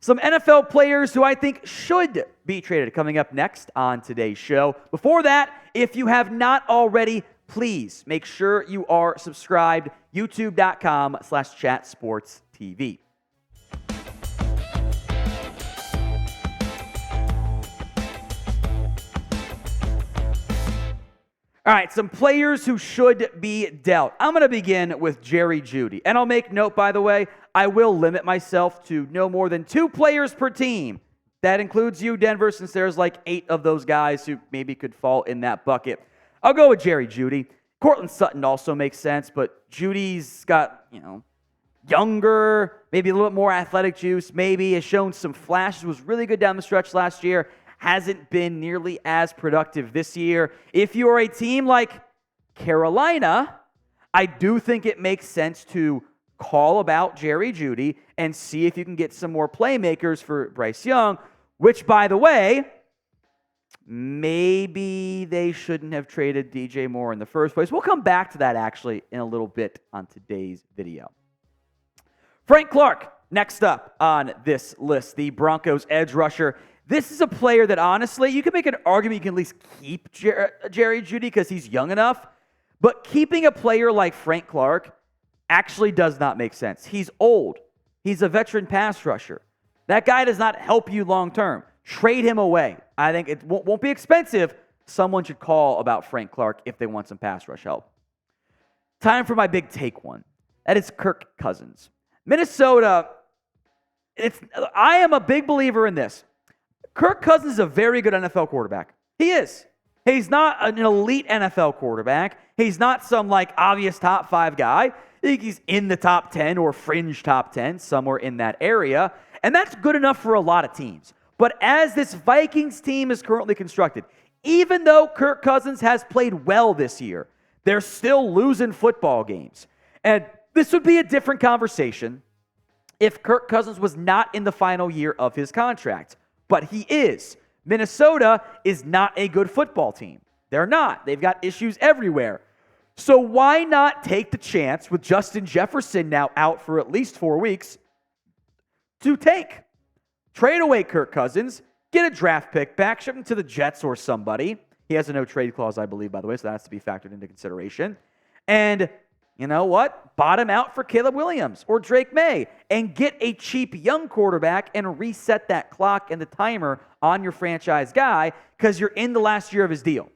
Some NFL players who I think should be traded coming up next on today's show. Before that, if you have not already, please make sure you are subscribed. YouTube.com/chatsportstv. All right, some players who should be dealt. I'm going to begin with Jeudy. And I'll make note, by the way, I will limit myself to no more than 2 players per team. That includes you, Denver, since there's like 8 of those guys who maybe could fall in that bucket. I'll go with Jeudy. Cortland Sutton also makes sense, but Jeudy's got, younger, maybe a little bit more athletic juice, maybe has shown some flashes, was really good down the stretch last year. Hasn't been nearly as productive this year. If you are a team like Carolina, I do think it makes sense to call about Jeudy and see if you can get some more playmakers for Bryce Young, which, by the way, maybe they shouldn't have traded DJ Moore in the first place. We'll come back to that, actually, in a little bit on today's video. Frank Clark, next up on this list, the Broncos edge rusher. This is a player that, honestly, you can make an argument you can at least keep Jeudy because he's young enough. But keeping a player like Frank Clark actually does not make sense. He's old. He's a veteran pass rusher. That guy does not help you long term. Trade him away. I think it won't be expensive. Someone should call about Frank Clark if they want some pass rush help. Time for my big take one. That is Kirk Cousins. Minnesota, I am a big believer in this. Kirk Cousins is a very good NFL quarterback. He is. He's not an elite NFL quarterback. He's not some obvious top 5 guy. I think he's in the top 10 or fringe top 10, somewhere in that area. And that's good enough for a lot of teams. But as this Vikings team is currently constructed, even though Kirk Cousins has played well this year, they're still losing football games. And this would be a different conversation if Kirk Cousins was not in the final year of his contract. But he is. Minnesota is not a good football team. They're not. They've got issues everywhere. So why not take the chance with Justin Jefferson now out for at least 4 weeks to trade away Kirk Cousins, get a draft pick back, ship him to the Jets or somebody. He has a no-trade clause, I believe, by the way, so that has to be factored into consideration. And you know what? Bottom out for Caleb Williams or Drake May and get a cheap young quarterback and reset that clock and the timer on your franchise guy because you're in the last year of his deal.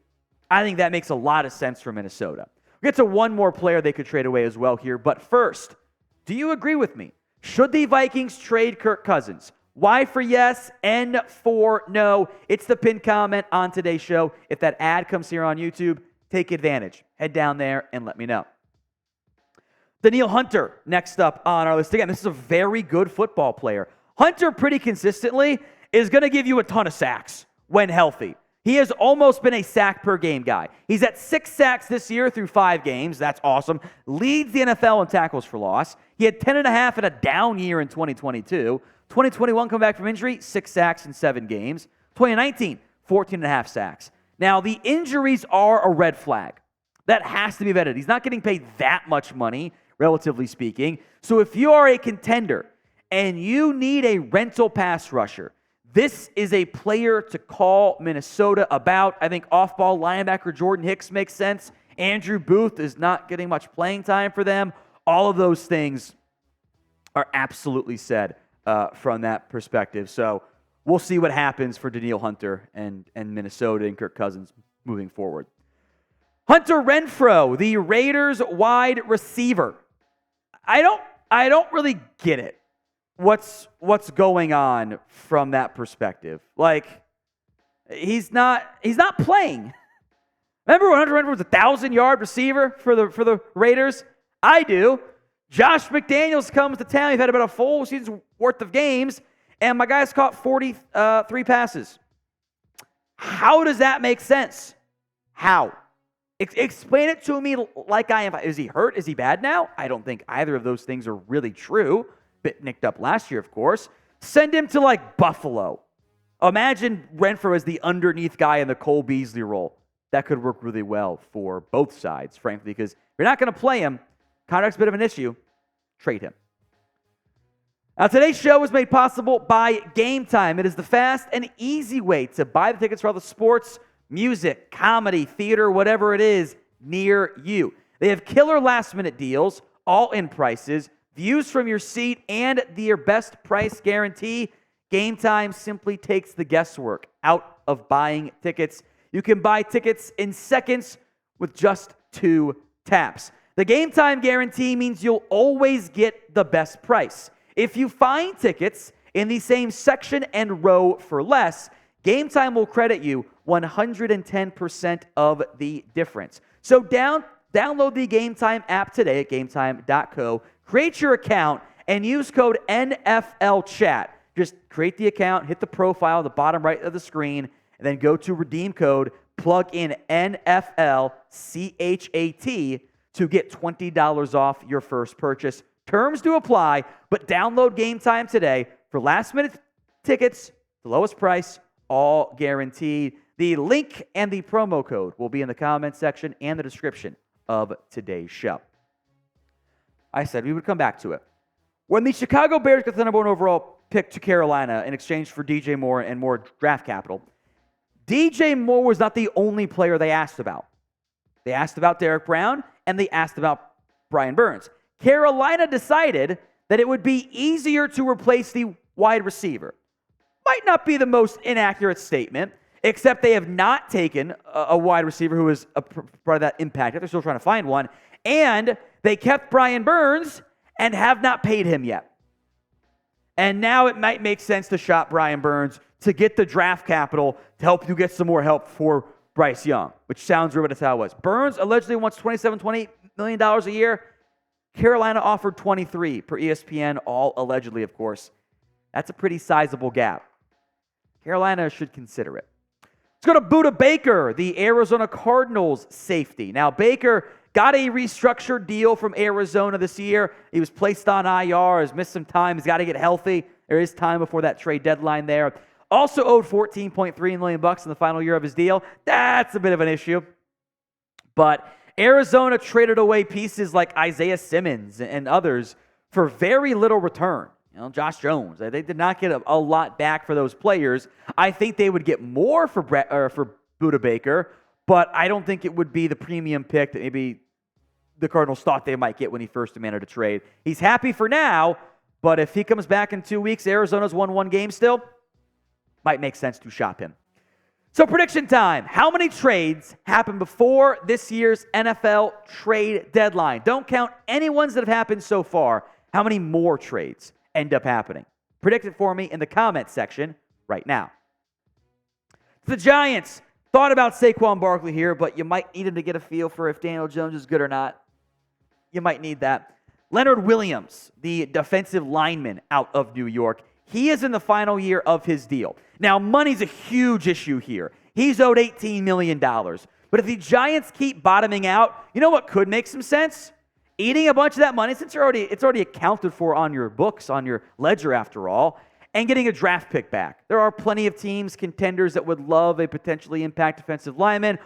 I think that makes a lot of sense for Minnesota. We'll get to one more player they could trade away as well here. But first, do you agree with me? Should the Vikings trade Kirk Cousins? Y for yes, N for no. It's the pinned comment on today's show. If that ad comes here on YouTube, take advantage. Head down there and let me know. Danielle Hunter, next up on our list. Again, this is a very good football player. Hunter, pretty consistently, is going to give you a ton of sacks when healthy. He has almost been a sack per game guy. He's at 6 sacks this year through 5 games. That's awesome. Leads the NFL in tackles for loss. He had 10.5 in a down year in 2022. 2021, come back from injury, 6 sacks in 7 games. 2019, 14.5 sacks. Now, the injuries are a red flag. That has to be vetted. He's not getting paid that much money, relatively speaking. So if you are a contender and you need a rental pass rusher, this is a player to call Minnesota about. I think off-ball linebacker Jordan Hicks makes sense. Andrew Booth is not getting much playing time for them. All of those things are absolutely said from that perspective. So we'll see what happens for Danielle Hunter and Minnesota and Kirk Cousins moving forward. Hunter Renfrow, the Raiders wide receiver. I don't really get it. What's going on from that perspective? He's not playing. Remember when Hunter Renfrow was a 1,000-yard receiver for the Raiders? I do. Josh McDaniels comes to town. He's had about a full season's worth of games, and my guy's caught 43 passes. How does that make sense? How? Explain it to me like I am. Is he hurt? Is he bad now? I don't think either of those things are really true. Bit nicked up last year, of course. Send him to Buffalo. Imagine Renfrow as the underneath guy in the Cole Beasley role. That could work really well for both sides, frankly, because if you're not going to play him, contract's a bit of an issue. Trade him. Now, today's show is made possible by Game Time. It is the fast and easy way to buy the tickets for all the sports, music, comedy, theater, whatever it is near you. They have killer last-minute deals, all-in prices, views from your seat, and their best price guarantee. Game Time simply takes the guesswork out of buying tickets. You can buy tickets in seconds with just 2 taps. The Game Time guarantee means you'll always get the best price. If you find tickets in the same section and row for less, Game Time will credit you 110% of the difference. So download the Game Time app today at gametime.co, create your account, and use code NFLChat. Just create the account, hit the profile at the bottom right of the screen, and then go to redeem code, plug in NFLCHAT to get $20 off your first purchase. Terms do apply, but download Game Time today for last-minute tickets, the lowest price, all guaranteed. The link and the promo code will be in the comments section and the description of today's show. I said we would come back to it. When the Chicago Bears got the number 1 overall pick to Carolina in exchange for DJ Moore and more draft capital, DJ Moore was not the only player they asked about. They asked about Derek Brown, and they asked about Brian Burns. Carolina decided that it would be easier to replace the wide receiver. Might not be the most inaccurate statement, except they have not taken a wide receiver who is a part of that impact. They're still trying to find one. And they kept Brian Burns and have not paid him yet. And now it might make sense to shop Brian Burns to get the draft capital to help you get some more help for Bryce Young, which sounds rude, but that's how it was. Burns allegedly wants $28 million a year. Carolina offered 23 per ESPN, all allegedly, of course. That's a pretty sizable gap. Carolina should consider it. Let's go to Budda Baker, the Arizona Cardinals safety. Now, Baker got a restructured deal from Arizona this year. He was placed on IR, has missed some time. He's got to get healthy. There is time before that trade deadline there. Also owed $14.3 million in the final year of his deal. That's a bit of an issue. But Arizona traded away pieces like Isaiah Simmons and others for very little return. Josh Jones. They did not get a lot back for those players. I think they would get more for Budda Baker, but I don't think it would be the premium pick that maybe the Cardinals thought they might get when he first demanded a trade. He's happy for now, but if he comes back in 2 weeks, Arizona's won 1 game still, might make sense to shop him. So prediction time. How many trades happened before this year's NFL trade deadline? Don't count any ones that have happened so far. How many more trades end up happening? Predict it for me in the comments section right now. The Giants thought about Saquon Barkley here, but you might need him to get a feel for if Daniel Jones is good or not. You might need that. Leonard Williams, the defensive lineman out of New York, he is in the final year of his deal. Now, money's a huge issue here. He's owed $18 million. But if the Giants keep bottoming out, you know what could make some sense? Eating a bunch of that money, since it's already accounted for on your books, on your ledger after all, and getting a draft pick back. There are plenty of teams, contenders, that would love a potentially impact defensive lineman,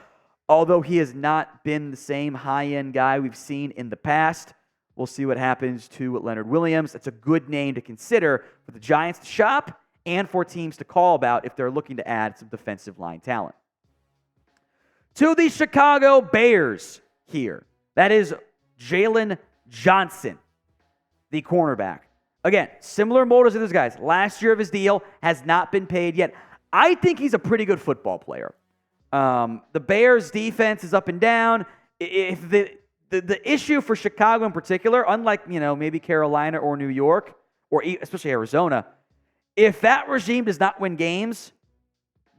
although he has not been the same high-end guy we've seen in the past. We'll see what happens to Leonard Williams. It's a good name to consider for the Giants to shop and for teams to call about if they're looking to add some defensive line talent. To the Chicago Bears here. That is Jaylen Johnson, the cornerback. Again, similar mold as these guys. Last year of his deal has not been paid yet. I think he's a pretty good football player. The Bears' defense is up and down. If the issue for Chicago in particular, unlike maybe Carolina or New York, or especially Arizona, if that regime does not win games,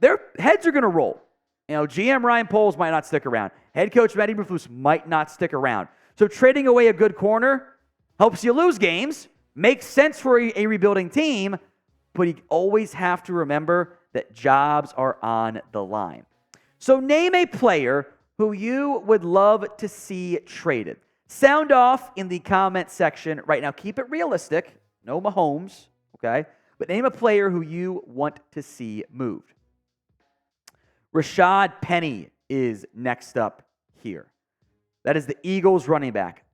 their heads are going to roll. GM Ryan Poles might not stick around. Head coach Matty Eberflus might not stick around. So trading away a good corner helps you lose games, makes sense for a rebuilding team, but you always have to remember that jobs are on the line. So name a player who you would love to see traded. Sound off in the comment section right now. Keep it realistic. No Mahomes, okay? But name a player who you want to see moved. Rashaad Penny is next up here. That is the Eagles running back.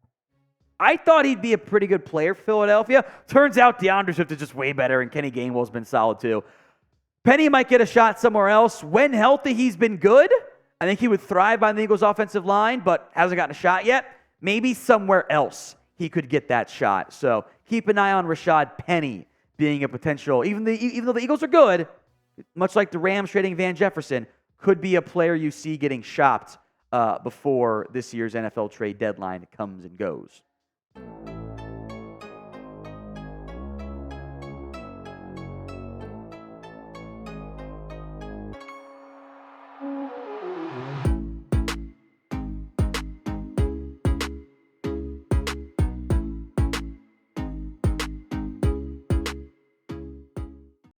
I thought he'd be a pretty good player for Philadelphia. Turns out DeAndre Swift is just way better, and Kenny Gainwell's been solid too. Penny might get a shot somewhere else. When healthy, he's been good. I think he would thrive on the Eagles' offensive line, but hasn't gotten a shot yet. Maybe somewhere else he could get that shot. So keep an eye on Rashaad Penny being a potential, even though the Eagles are good, much like the Rams trading Van Jefferson, could be a player you see getting shopped before this year's NFL trade deadline comes and goes.